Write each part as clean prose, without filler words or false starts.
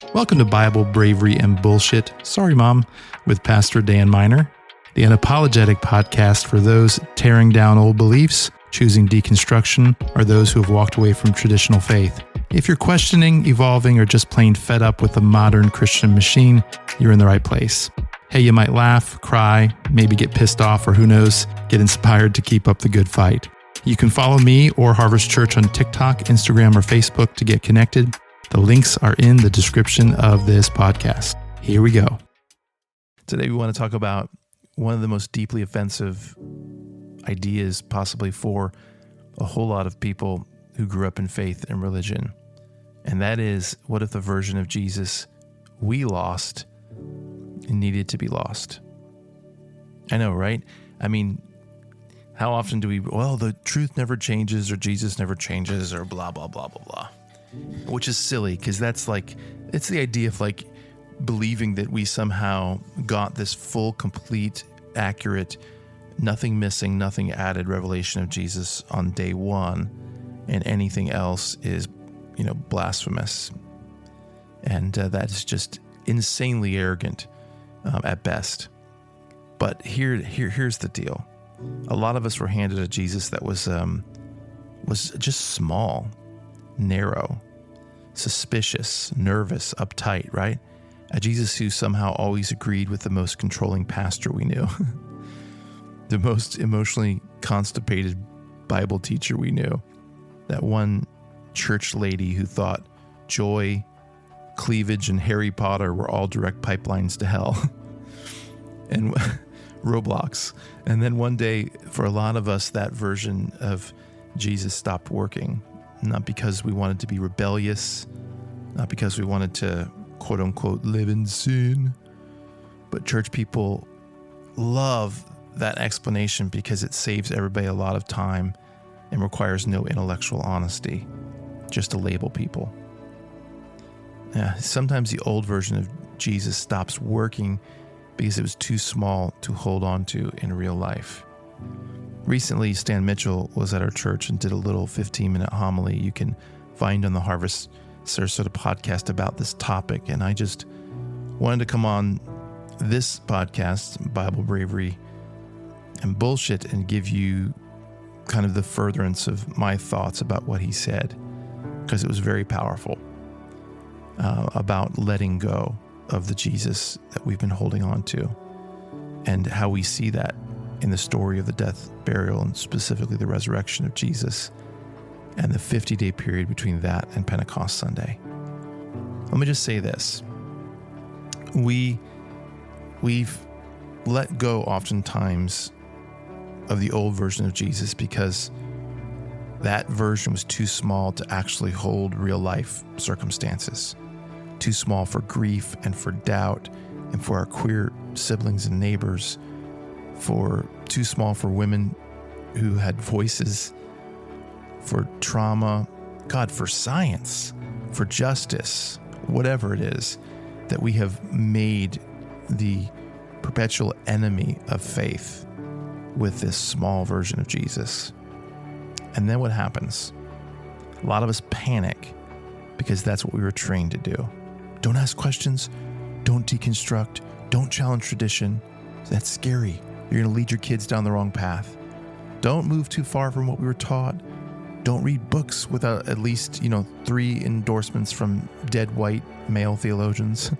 Welcome to Bible Bravery and Bullshit. Sorry, Mom, with Pastor Dan Miner, the unapologetic podcast for those tearing down old beliefs, choosing deconstruction, or those who have walked away from traditional faith. If you're questioning, evolving, or just plain fed up with the modern Christian machine, you're in the right place. Hey, you might laugh, cry, maybe get pissed off, or who knows, get inspired to keep up the good fight. You can follow me or Harvest Church on TikTok, Instagram, or Facebook to get connected. The links are in the description of this podcast. Here we go. Today we want to talk about one of the most deeply offensive ideas possibly for a whole lot of people who grew up in faith and religion. And that is, what if the version of Jesus we lost needed to be lost? I know, right? I mean, how often do we, the truth never changes, or Jesus never changes, or blah, blah, blah, blah, blah. Which is silly, because it's the idea of like believing that we somehow got this full, complete, accurate, nothing missing, nothing added revelation of Jesus on day one, and anything else is, blasphemous. And that is just insanely arrogant at best. But here's the deal. A lot of us were handed a Jesus that was just small, narrow, suspicious, nervous, uptight, right? A Jesus who somehow always agreed with the most controlling pastor we knew, the most emotionally constipated Bible teacher we knew, that one church lady who thought joy, cleavage, and Harry Potter were all direct pipelines to hell, and Roblox. And then one day, for a lot of us, that version of Jesus stopped working. Not because we wanted to be rebellious, not because we wanted to, quote unquote, live in sin, but church people love that explanation because it saves everybody a lot of time and requires no intellectual honesty, just to label people. Yeah, sometimes the old version of Jesus stops working because it was too small to hold on to in real life. Recently, Stan Mitchell was at our church and did a little 15-minute homily you can find on the Harvest Sarasota podcast about this topic. And I just wanted to come on this podcast, Bible Bravery and Bullshit, and give you kind of the furtherance of my thoughts about what he said, because it was very powerful about letting go of the Jesus that we've been holding on to, and how we see that in the story of the death, burial, and specifically the resurrection of Jesus, and the 50-day period between that and Pentecost Sunday. Let me just say this. We've let go oftentimes of the old version of Jesus because that version was too small to actually hold real life circumstances, too small for grief and for doubt and for our queer siblings and neighbors, too small for women who had voices, for trauma, God, for science, for justice, whatever it is that we have made the perpetual enemy of faith with this small version of Jesus. And then what happens? A lot of us panic because that's what we were trained to do. Don't ask questions, don't deconstruct, don't challenge tradition. That's scary. You're going to lead your kids down the wrong path. Don't move too far from what we were taught. Don't read books without at least, 3 endorsements from dead white male theologians.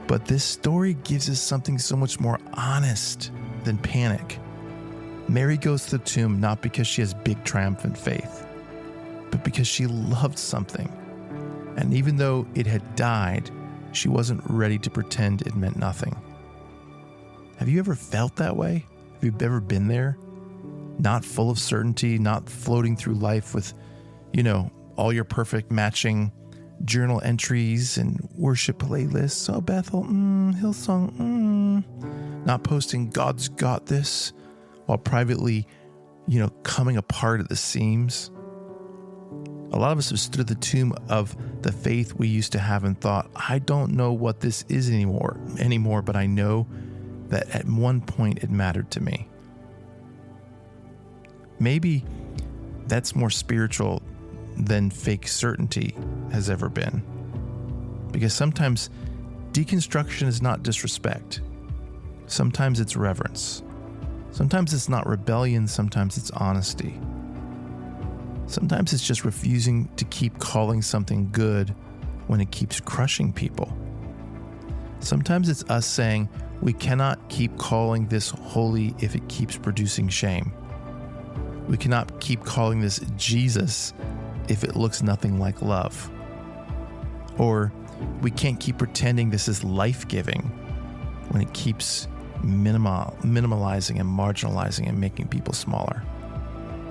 But this story gives us something so much more honest than panic. Mary goes to the tomb not because she has big triumphant faith, but because she loved something. And even though it had died, she wasn't ready to pretend it meant nothing. Have you ever felt that way? Have you ever been there? Not full of certainty, not floating through life with, all your perfect matching journal entries and worship playlists. Oh, Bethel, Hillsong, Not posting God's got this while privately, coming apart at the seams. A lot of us have stood at the tomb of the faith we used to have and thought, I don't know what this is anymore, but I know that at one point it mattered to me. Maybe that's more spiritual than fake certainty has ever been. Because sometimes deconstruction is not disrespect. Sometimes it's reverence. Sometimes it's not rebellion, sometimes it's honesty. Sometimes it's just refusing to keep calling something good when it keeps crushing people. Sometimes it's us saying we cannot keep calling this holy if it keeps producing shame. We cannot keep calling this Jesus if it looks nothing like love. Or we can't keep pretending this is life-giving when it keeps minimalizing and marginalizing and making people smaller.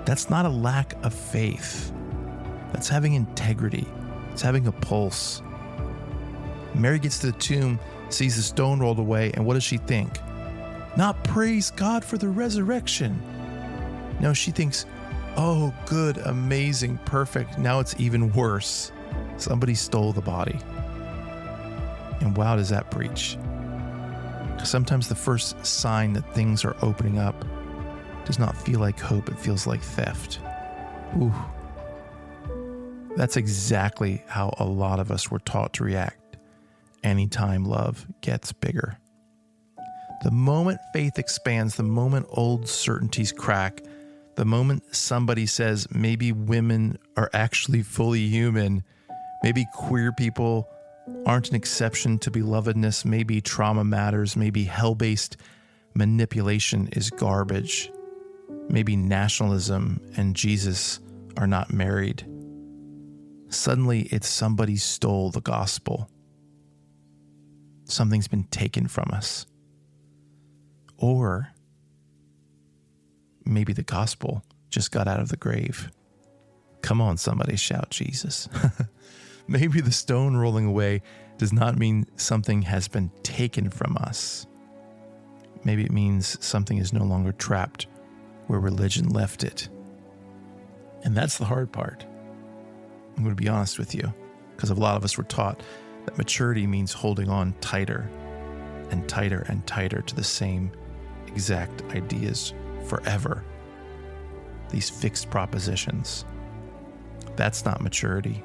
That's not a lack of faith. That's having integrity. It's having a pulse. Mary gets to the tomb, sees the stone rolled away, and what does she think? Not praise God for the resurrection. No, she thinks, oh, good, amazing, perfect. Now it's even worse. Somebody stole the body. And wow, does that preach? Sometimes the first sign that things are opening up does not feel like hope, it feels like theft. Ooh. That's exactly how a lot of us were taught to react anytime love gets bigger. The moment faith expands, the moment old certainties crack, the moment somebody says maybe women are actually fully human, maybe queer people aren't an exception to belovedness, maybe trauma matters, maybe hell-based manipulation is garbage, maybe nationalism and Jesus are not married. Suddenly it's somebody stole the gospel. Something's been taken from us. Or maybe the gospel just got out of the grave. Come on, somebody shout Jesus. Maybe the stone rolling away does not mean something has been taken from us. Maybe it means something is no longer trapped where religion left it. And that's the hard part. I'm going to be honest with you, because a lot of us were taught that maturity means holding on tighter and tighter and tighter to the same exact ideas forever. These fixed propositions. That's not maturity.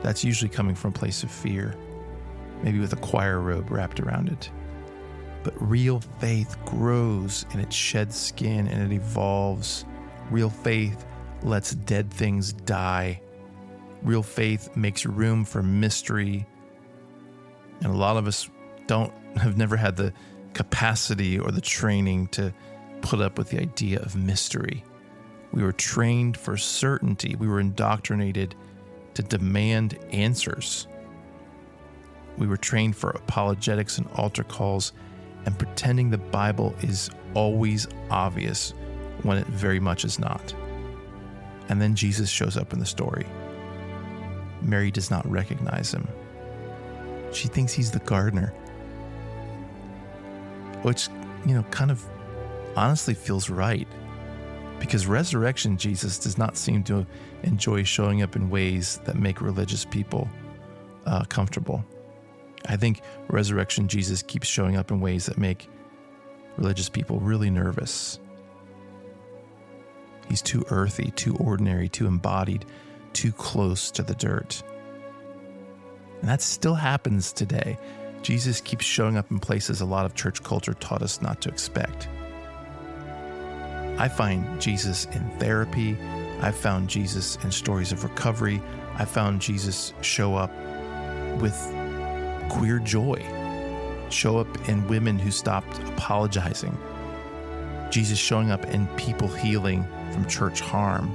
That's usually coming from a place of fear, maybe with a choir robe wrapped around it. But real faith grows and it sheds skin and it evolves. Real faith lets dead things die. Real faith makes room for mystery. And a lot of us have never had the capacity or the training to put up with the idea of mystery. We were trained for certainty. We were indoctrinated to demand answers. We were trained for apologetics and altar calls and pretending the Bible is always obvious when it very much is not. And then Jesus shows up in the story. Mary does not recognize him. She thinks he's the gardener, which, kind of honestly feels right. Because resurrection Jesus does not seem to enjoy showing up in ways that make religious people comfortable. I think resurrection Jesus keeps showing up in ways that make religious people really nervous. He's too earthy, too ordinary, too embodied, too close to the dirt. And that still happens today. Jesus keeps showing up in places a lot of church culture taught us not to expect. I find Jesus in therapy. I've found Jesus in stories of recovery. I found Jesus show up with queer joy, show up in women who stopped apologizing. Jesus showing up in people healing from church harm.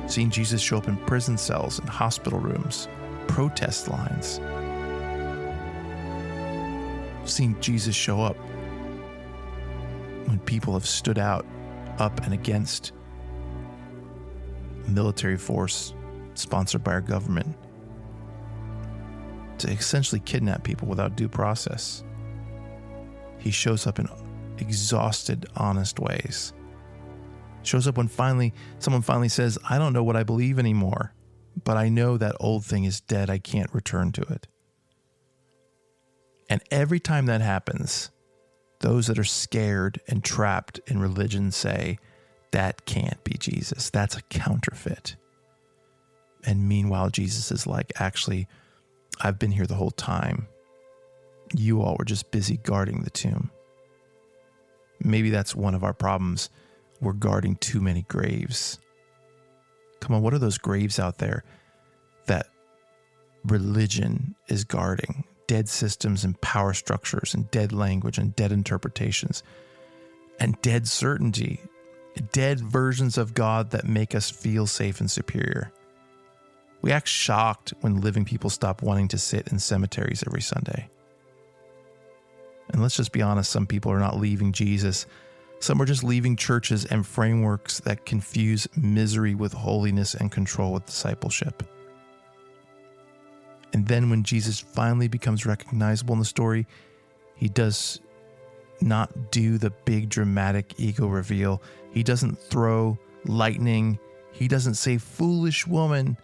Seeing Jesus show up in prison cells and hospital rooms, protest lines. Seeing Jesus show up when people have stood up and against a military force sponsored by our government to essentially kidnap people without due process. He shows up in exhausted, honest ways. Shows up when someone finally says, I don't know what I believe anymore, but I know that old thing is dead. I can't return to it. And every time that happens, those that are scared and trapped in religion say, that can't be Jesus. That's a counterfeit. And meanwhile, Jesus is like, actually, I've been here the whole time. You all were just busy guarding the tomb. Maybe that's one of our problems. We're guarding too many graves. Come on, what are those graves out there that religion is guarding? Dead systems and power structures and dead language and dead interpretations and dead certainty. Dead versions of God that make us feel safe and superior. We act shocked when living people stop wanting to sit in cemeteries every Sunday. And let's just be honest, some people are not leaving Jesus. Some are just leaving churches and frameworks that confuse misery with holiness and control with discipleship. And then when Jesus finally becomes recognizable in the story, he does not do the big dramatic ego reveal. He doesn't throw lightning. He doesn't say, "Foolish woman,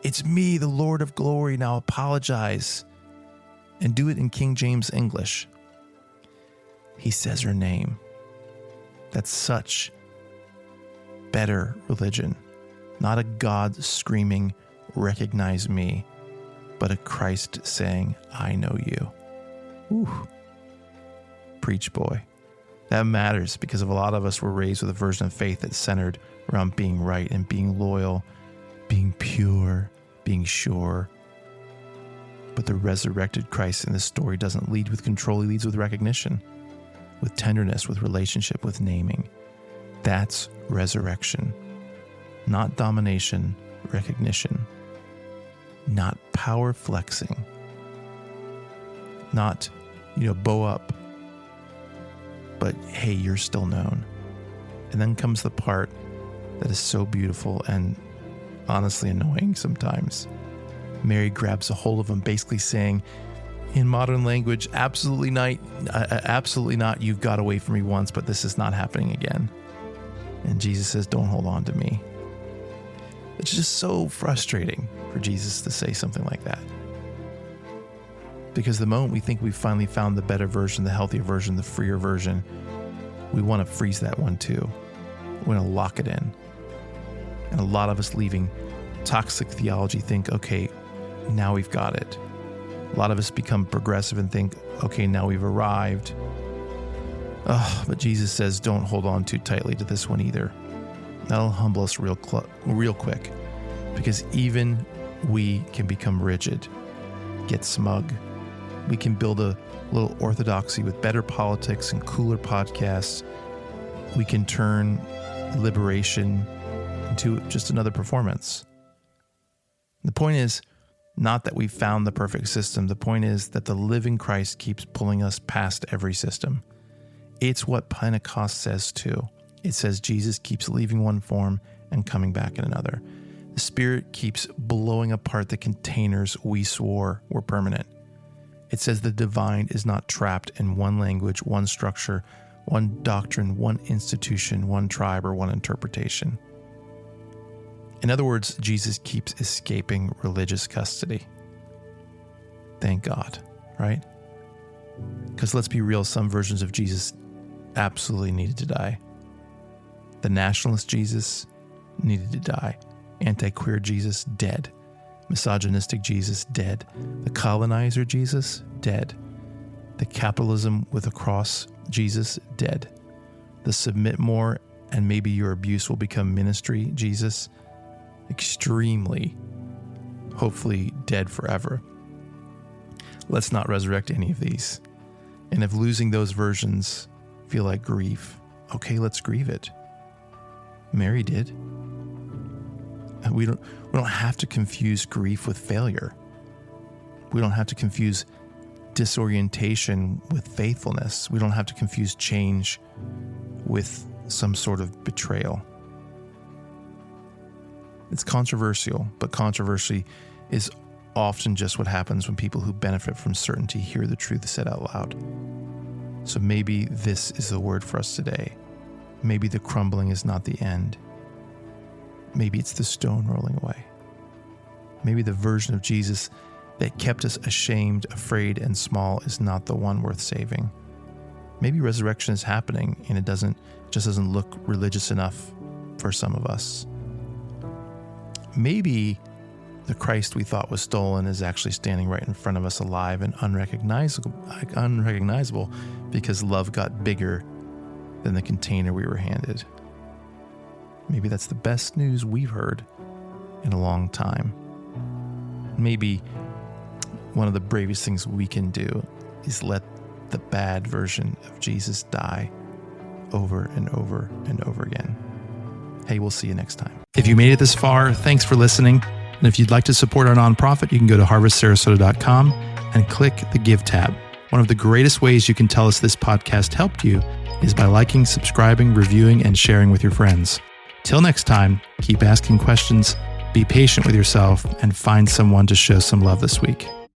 it's me, the Lord of glory, now apologize." And do it in King James English. He says her name. That's such better religion. Not a God screaming, "Recognize me," but a Christ saying, "I know you." Whew. Preach, boy. That matters because of a lot of us were raised with a version of faith that's centered around being right and being loyal, being pure, being sure. But the resurrected Christ in this story doesn't lead with control. He leads with recognition, with tenderness, with relationship, with naming. That's resurrection. Not domination, recognition. Not power flexing. Not, bow up. But hey, you're still known. And then comes the part that is so beautiful and honestly annoying sometimes. Mary grabs a hold of him, basically saying, in modern language, absolutely not. You've got away from me once, but this is not happening again. And Jesus says, "Don't hold on to me." It's just so frustrating for Jesus to say something like that. Because the moment we think we've finally found the better version, the healthier version, the freer version, we want to freeze that one too. We want to lock it in. And a lot of us leaving toxic theology think, okay, now we've got it. A lot of us become progressive and think, okay, now we've arrived. But Jesus says, don't hold on too tightly to this one either. That'll humble us real quick. Because even we can become rigid, get smug. We can build a little orthodoxy with better politics and cooler podcasts. We can turn liberation into just another performance. The point is not that we found the perfect system. The point is that the living Christ keeps pulling us past every system. It's what Pentecost says too. It says Jesus keeps leaving one form and coming back in another. The Spirit keeps blowing apart the containers we swore were permanent. It says the divine is not trapped in one language, one structure, one doctrine, one institution, one tribe, or one interpretation. In other words, Jesus keeps escaping religious custody. Thank God, right? Because let's be real, some versions of Jesus absolutely needed to die. The nationalist Jesus needed to die. Anti-queer Jesus, dead. Misogynistic Jesus, dead. The colonizer Jesus, dead. The capitalism with a cross Jesus, dead. The submit more and maybe your abuse will become ministry Jesus, extremely, hopefully dead forever. Let's not resurrect any of these. And if losing those versions feel like grief, okay, let's grieve it. Mary did. We don't have to confuse grief with failure. We don't have to confuse disorientation with faithfulness. We don't have to confuse change with some sort of betrayal. It's controversial, but controversy is often just what happens when people who benefit from certainty hear the truth said out loud. So maybe this is the word for us today. Maybe the crumbling is not the end. Maybe it's the stone rolling away. Maybe the version of Jesus that kept us ashamed, afraid, and small is not the one worth saving. Maybe resurrection is happening and it just doesn't look religious enough for some of us. Maybe the Christ we thought was stolen is actually standing right in front of us, alive and unrecognizable because love got bigger than the container we were handed. Maybe that's the best news we've heard in a long time. Maybe one of the bravest things we can do is let the bad version of Jesus die over and over and over again. Hey, we'll see you next time. If you made it this far, thanks for listening. And if you'd like to support our nonprofit, you can go to harvestsarasota.com and click the Give tab. One of the greatest ways you can tell us this podcast helped you is by liking, subscribing, reviewing, and sharing with your friends. Till next time, keep asking questions, be patient with yourself, and find someone to show some love this week.